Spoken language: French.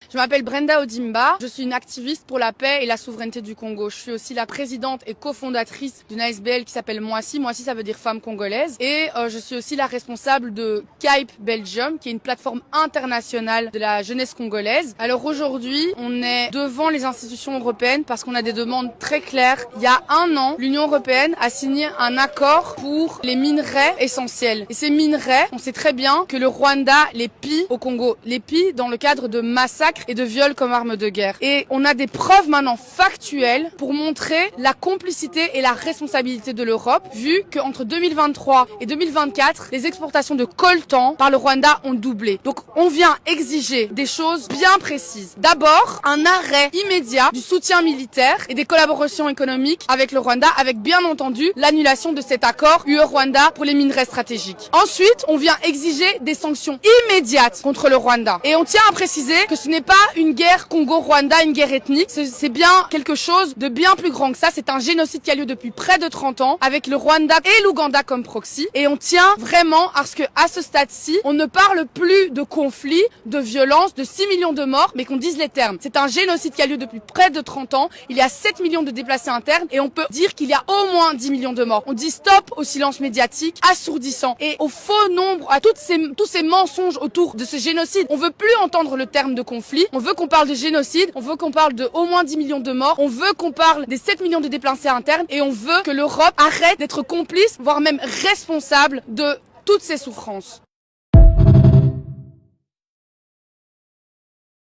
Je m'appelle Brenda Odimba, je suis une activiste pour la paix et la souveraineté du Congo. Je suis aussi la présidente et cofondatrice d'une ASBL qui s'appelle Moissy. Moissy, ça veut dire femme congolaise. Et je suis aussi la responsable de KAIP Belgium, qui est une plateforme internationale de la jeunesse congolaise. Alors aujourd'hui, on est devant les institutions européennes parce qu'on a des demandes très claires. Il y a un an, l'Union européenne a signé un accord pour les minerais essentiels. Et ces minerais, on sait très bien que le Rwanda les pille au Congo, les pille dans le cadre de massacres et de viols comme arme de guerre. Et on a des preuves maintenant factuelles pour montrer la complicité et la responsabilité de l'Europe, vu qu'entre 2023 et 2024, les exportations de coltan par le Rwanda ont doublé. Donc on vient exiger des choses bien précises. D'abord, un arrêt immédiat du soutien militaire et des collaborations économiques avec le Rwanda, avec bien entendu l'annulation de cet accord UE-Rwanda pour les minerais stratégiques. Ensuite, on vient exiger des sanctions immédiates contre le Rwanda. Et on tient à préciser que ce n'est pas une guerre Congo-Rwanda, une guerre ethnique. C'est bien quelque chose de bien plus grand que ça. C'est un génocide qui a lieu depuis près de 30 ans avec le Rwanda et l'Ouganda comme proxy. Et on tient vraiment à ce que, à ce stade-ci, on ne parle plus de conflits, de violences, de 6 millions de morts, mais qu'on dise les termes. C'est un génocide qui a lieu depuis près de 30 ans. Il y a 7 millions de déplacés internes et on peut dire qu'il y a au moins 10 millions de morts. On dit stop au silence médiatique assourdissant et au faux nombre, à tous ces mensonges autour de ce génocide. On veut plus entendre le terme de conflit. On veut qu'on parle de génocide. On veut qu'on parle de au moins 10 millions de morts. On veut qu'on parle des 7 millions de déplacés internes et on veut que l'Europe arrête d'être complice, voire même responsable de toutes ces souffrances.